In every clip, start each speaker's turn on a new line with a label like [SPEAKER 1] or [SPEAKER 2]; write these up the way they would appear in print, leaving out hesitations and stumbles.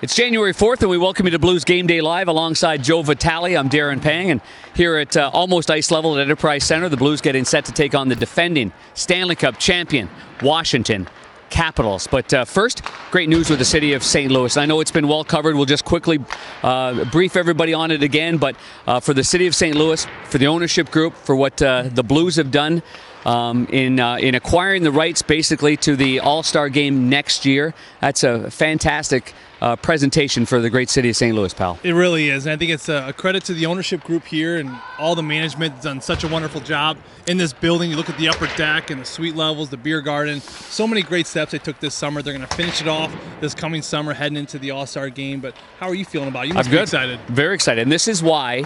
[SPEAKER 1] It's January 4th, and we welcome you to Blues Game Day Live alongside Joe Vitale. I'm Darren Pang, and here at almost ice level at Enterprise Center, the Blues getting set to take on the defending Stanley Cup champion, Washington Capitals. But first, great news with the city of St. Louis. I know it's been well covered. We'll just quickly brief everybody on it again. But for the city of St. Louis, for the ownership group, for what the Blues have done in acquiring the rights basically to the All-Star game next year, that's a fantastic presentation for the great city of St. Louis, pal.
[SPEAKER 2] It really is. And I think it's a credit to the ownership group here, and all the management has done such a wonderful job in this building. You look at the upper deck and the suite levels, the beer garden. So many great steps they took this summer. They're going to finish it off this coming summer, heading into the All-Star game. But how are you feeling about it? You must be excited.
[SPEAKER 1] Very excited. And this is why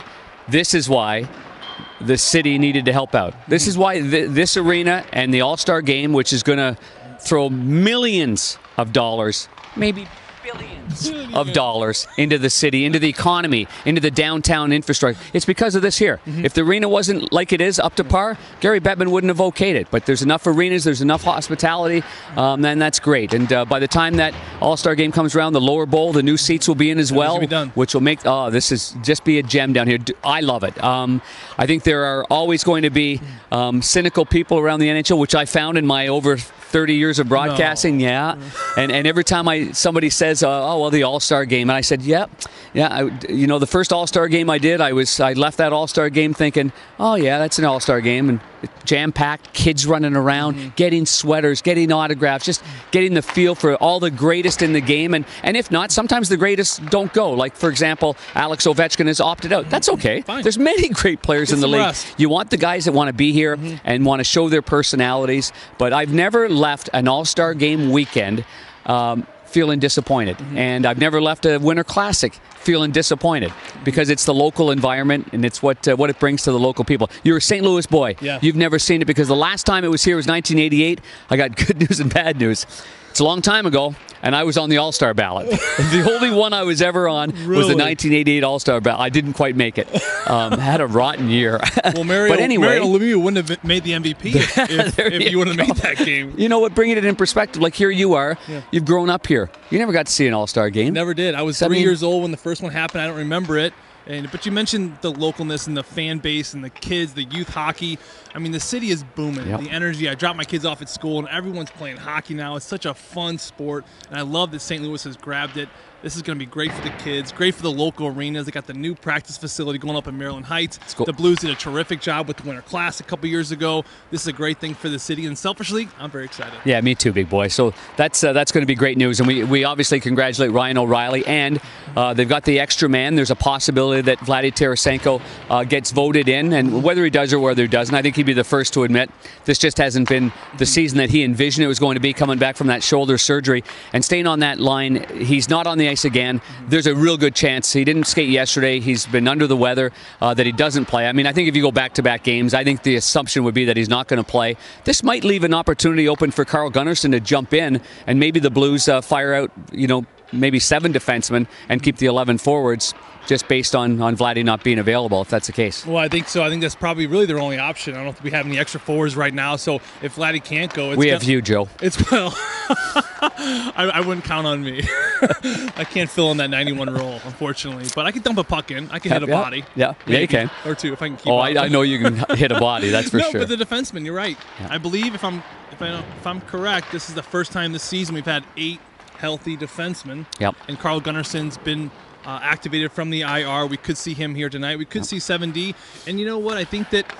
[SPEAKER 1] the city needed to help out. This is why this arena and the All-Star game, which is going to throw millions of dollars, maybe billions of dollars into the city, into the economy, into the downtown infrastructure. It's because of this here. If the arena wasn't like it is, up to par, Gary Bettman wouldn't have okayed it. But there's enough arenas, there's enough hospitality, then that's great. And by the time that All-Star game comes around, the lower bowl, the new seats will be in as well, which will make, this is just be a gem down here. I love it. I think there are always going to be cynical people around the NHL, which I found in my over 30 years of broadcasting, and every time somebody says, the All-Star game, and I said, the first All-Star game I did, I left that All-Star game thinking, that's an All-Star game, and jam-packed, kids running around, getting sweaters, getting autographs, just getting the feel for all the greatest in the game, and if not, sometimes the greatest don't go. Like, for example, Alex Ovechkin has opted out. That's okay.
[SPEAKER 2] Fine.
[SPEAKER 1] There's many great players in the league.
[SPEAKER 2] Rest.
[SPEAKER 1] You want the guys that want to be here and want to show their personalities, but I've never left an All-Star game weekend feeling disappointed. And I've never left a Winter Classic feeling disappointed because it's the local environment and it's what it brings to the local people. You're a St. Louis boy.
[SPEAKER 2] Yeah.
[SPEAKER 1] You've never seen it because the last time it was here was 1988. I got good news and bad news. It's a long time ago, and I was on the All-Star ballot. The only one I was ever on was the 1988 All-Star ballot. I didn't quite make it. Had a rotten year.
[SPEAKER 2] Well, Mario Lemieux wouldn't have made the MVP if you wouldn't have made that game.
[SPEAKER 1] You know what? Bringing it in perspective, like here you are. Yeah. You've grown up here. You never got to see an All-Star game.
[SPEAKER 2] Never did. I was 3 years old when the first one happened. I don't remember it. But you mentioned the localness and the fan base and the kids, the youth hockey. I mean, the city is booming. Yep. The energy. I dropped my kids off at school, and everyone's playing hockey now. It's such a fun sport, and I love that St. Louis has grabbed it. This is going to be great for the kids, great for the local arenas. They got the new practice facility going up in Maryland Heights. Cool. The Blues did a terrific job with the Winter Class a couple years ago. This is a great thing for the city, and selfishly, I'm very excited. Yeah,
[SPEAKER 1] me too, big boy. So that's going to be great news, and we obviously congratulate Ryan O'Reilly, and they've got the extra man. There's a possibility that Vladdy Tarasenko gets voted in, and whether he does or whether he doesn't, I think he'd be the first to admit this just hasn't been the season that he envisioned it was going to be, coming back from that shoulder surgery and staying on that line. He's not on the ice again. There's a real good chance. He didn't skate yesterday. He's been under the weather, that he doesn't play. I mean, I think if you go back-to-back games, I think the assumption would be that he's not going to play. This might leave an opportunity open for Carl Gunnarsson to jump in, and maybe the Blues fire out, maybe 7 defensemen and keep the 11 forwards, just based on Vladdy not being available, if that's the case.
[SPEAKER 2] Well, I think so. I think that's probably really their only option. I don't know if we have any extra forwards right now, so if Vladdy can't go...
[SPEAKER 1] We have you, Joe.
[SPEAKER 2] I wouldn't count on me. I can't fill in that 91 role, unfortunately. But I can dump a puck in. I can hit a body.
[SPEAKER 1] Yeah, you can.
[SPEAKER 2] Or 2 if I can keep
[SPEAKER 1] I know you can hit a body, that's for sure.
[SPEAKER 2] No, but the defenseman, you're right. Yeah. I believe, if I'm correct, this is the first time this season we've had 8 healthy defensemen.
[SPEAKER 1] Yep.
[SPEAKER 2] And Carl Gunnarsson's been activated from the IR. We could see him here tonight. We could see 7D. And you know what? I think that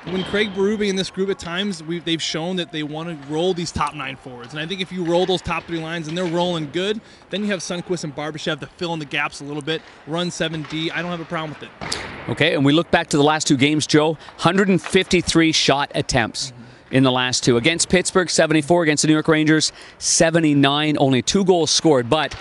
[SPEAKER 2] when Craig Berube and this group at times, they've shown that they want to roll these top 9 forwards. And I think if you roll those top 3 lines and they're rolling good, then you have Sundqvist and Barbashev to fill in the gaps a little bit, run 7D. I don't have a problem with it.
[SPEAKER 1] Okay, and we look back to the last 2 games, Joe. 153 shot attempts. In the last 2. Against Pittsburgh, 74. Against the New York Rangers, 79. Only 2 goals scored. But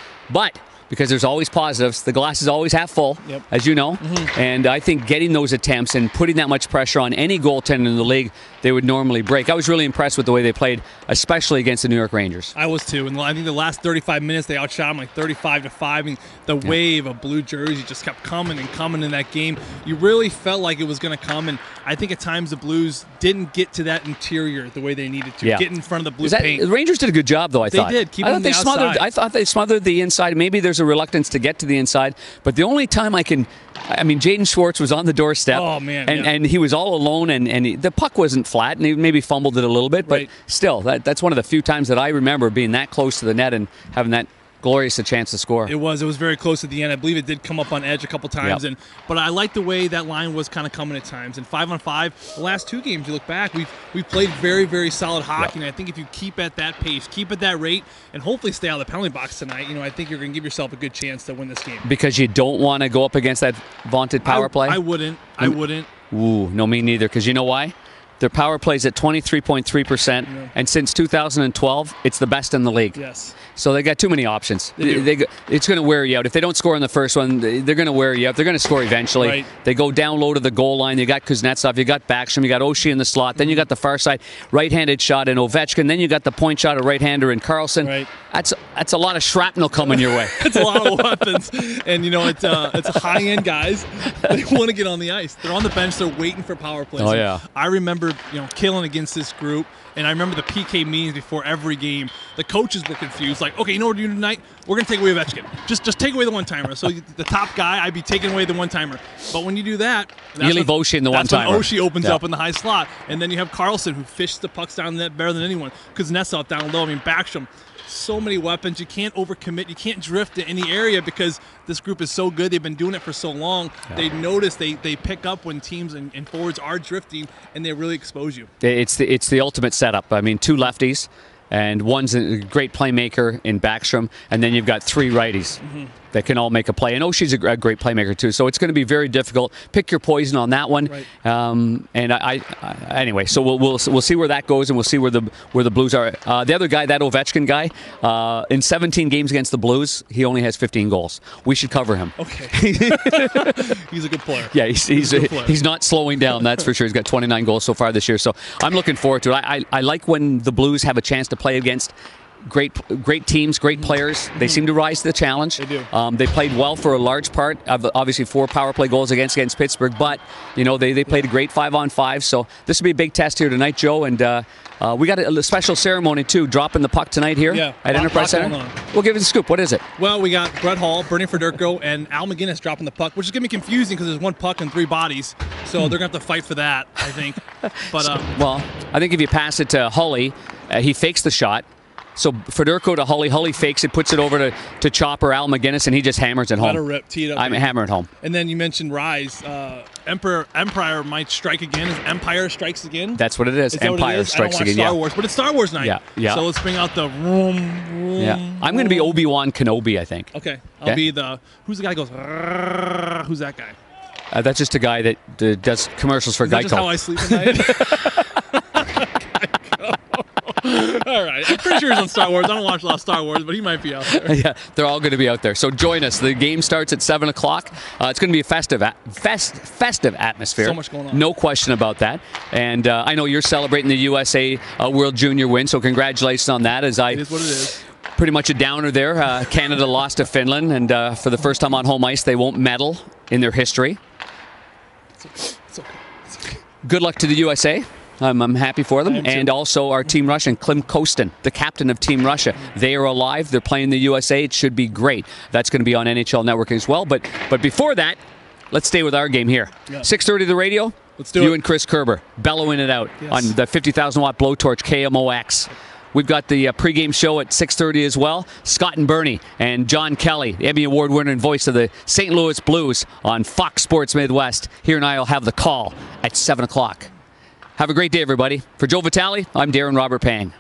[SPEAKER 1] because there's always positives. The glass is always half full, as you know. And I think getting those attempts and putting that much pressure on any goaltender in the league, they would normally break. I was really impressed with the way they played, especially against the New York Rangers.
[SPEAKER 2] I was too. And I think the last 35 minutes, they outshot them like 35-5. I mean, the wave of blue jersey just kept coming and coming in that game. You really felt like it was going to come. And I think at times the Blues didn't get to that interior the way they needed to. Get in front of the Blue paint.
[SPEAKER 1] The Rangers did a good job, though, I thought.
[SPEAKER 2] They did. I thought they
[SPEAKER 1] smothered the inside. Maybe there's was a reluctance to get to the inside. But the only time Jaden Schwartz was on the doorstep.
[SPEAKER 2] Oh, man,
[SPEAKER 1] and he was all alone, and the puck wasn't flat, and he maybe fumbled it a little bit. But still, that's one of the few times that I remember being that close to the net and having that glorious a chance to score.
[SPEAKER 2] It was very close at the end. I believe it did come up on edge a couple times, but I like the way that line was kind of coming at times. And 5-on-5, the last 2 games, you look back, we've played very, very solid hockey. And I think if you keep at that pace, keep at that rate, and hopefully stay out of the penalty box tonight, I think you're going to give yourself a good chance to win this game.
[SPEAKER 1] Because you don't want to go up against that vaunted power play?
[SPEAKER 2] I wouldn't.
[SPEAKER 1] Ooh, no, me neither. Because you know why? Their power play is at 23.3%, and since 2012, it's the best in the league.
[SPEAKER 2] Yes.
[SPEAKER 1] So they got too many options. It's going to wear you out. If they don't score in the first one, they're going to wear you out. They're going to score eventually.
[SPEAKER 2] Right.
[SPEAKER 1] They go down low to the goal line. You got Kuznetsov, you got Backstrom, you got Oshie in the slot. Then you got the far side right-handed shot in Ovechkin. Then you got the point shot, a right-hander in Carlson.
[SPEAKER 2] Right.
[SPEAKER 1] That's a lot of shrapnel coming your way.
[SPEAKER 2] It's a lot of weapons, and it's high-end guys. They want to get on the ice. They're on the bench. They're waiting for power plays.
[SPEAKER 1] Oh yeah.
[SPEAKER 2] I remember killing against this group. And I remember the PK meetings before every game. The coaches were confused. Like, okay, you know what we're doing tonight? We're going to take away Ovechkin. Just take away the one-timer. So the top guy, I'd be taking away the one-timer. But when you do that,
[SPEAKER 1] you leave Oshie in the one-timer.
[SPEAKER 2] That's when Oshie opens up in the high slot. And then you have Carlson, who fishes the pucks down the net better than anyone. Kuznetsov down low. Backstrom. So many weapons. You can't overcommit. You can't drift in any area because this group is so good. They've been doing it for so long. Yeah. They notice they pick up when teams and forwards are drifting, and they really expose you.
[SPEAKER 1] It's the ultimate setup. 2 lefties, and one's a great playmaker in Backstrom, and then you've got 3 righties that can all make a play. And Oshie's a great playmaker too, so it's going to be very difficult. Pick your poison on that one.
[SPEAKER 2] Right.
[SPEAKER 1] Anyway, so we'll see where that goes, and we'll see where the Blues are. The other guy, that Ovechkin guy, in 17 games against the Blues, he only has 15 goals. We should cover him.
[SPEAKER 2] Okay. He's a good player.
[SPEAKER 1] Yeah, he's not slowing down. That's for sure. He's got 29 goals so far this year, so I'm looking forward to it. I like when the Blues have a chance to play against great teams, great players. They seem to rise to the challenge.
[SPEAKER 2] They do.
[SPEAKER 1] They played well for a large part of obviously 4 power play goals against Pittsburgh, but they played a great 5-on-5. So this will be a big test here tonight, Joe. And we got a special ceremony too, dropping the puck tonight here at Enterprise Center. We'll give it a scoop. What is it?
[SPEAKER 2] Well, we got Brett Hall, Bernie Fedorko, and Al McGinnis dropping the puck, which is going to be confusing because there's 1 puck and 3 bodies. So they're going to have to fight for that, I think. But
[SPEAKER 1] well, I think if you pass it to Hully, he fakes the shot. So Fedorko to Hully. Hully fakes it, puts it over to Chopper, Al McGinnis, and he just hammers it home.
[SPEAKER 2] Let a rip, tee it up.
[SPEAKER 1] I'm hammering home.
[SPEAKER 2] And then you mentioned Rise. Empire might strike again. Is Empire strikes again?
[SPEAKER 1] That's what it is. Empire strikes again.
[SPEAKER 2] Star Wars, but it's Star Wars night.
[SPEAKER 1] Yeah.
[SPEAKER 2] So let's bring out the room.
[SPEAKER 1] Yeah. I'm going to be Obi-Wan Kenobi, I think.
[SPEAKER 2] Okay. I'll be who's the guy who goes, who's that guy?
[SPEAKER 1] That's just a guy that does commercials for Geico.
[SPEAKER 2] Is that just how I sleep at night? All right. I'm pretty sure he's on Star Wars. I don't watch a lot of Star Wars, but he might be out there.
[SPEAKER 1] Yeah, they're all going to be out there. So join us. The game starts at 7 o'clock. It's going to be a festive atmosphere.
[SPEAKER 2] So much going on.
[SPEAKER 1] No question about that. And I know you're celebrating the USA World Junior win, so congratulations on that.
[SPEAKER 2] It is what it is.
[SPEAKER 1] Pretty much a downer there. Canada lost to Finland, and for the first time on home ice, they won't medal in their history.
[SPEAKER 2] It's okay.
[SPEAKER 1] Good luck to the USA. I'm happy for them. And also our Team Russia and Klim Kostin, the captain of Team Russia. They are alive. They're playing the USA. It should be great. That's going to be on NHL Network as well. But before that, let's stay with our game here. Yeah. 6:30 the radio.
[SPEAKER 2] Let's do it.
[SPEAKER 1] You and Chris Kerber bellowing it out on the 50,000-watt blowtorch KMOX. We've got the pregame show at 6:30 as well. Scott and Bernie and John Kelly, the Emmy Award winner and voice of the St. Louis Blues on Fox Sports Midwest. Here and I will have the call at 7 o'clock. Have a great day, everybody. For Joe Vitale, I'm Darren Robert Pang.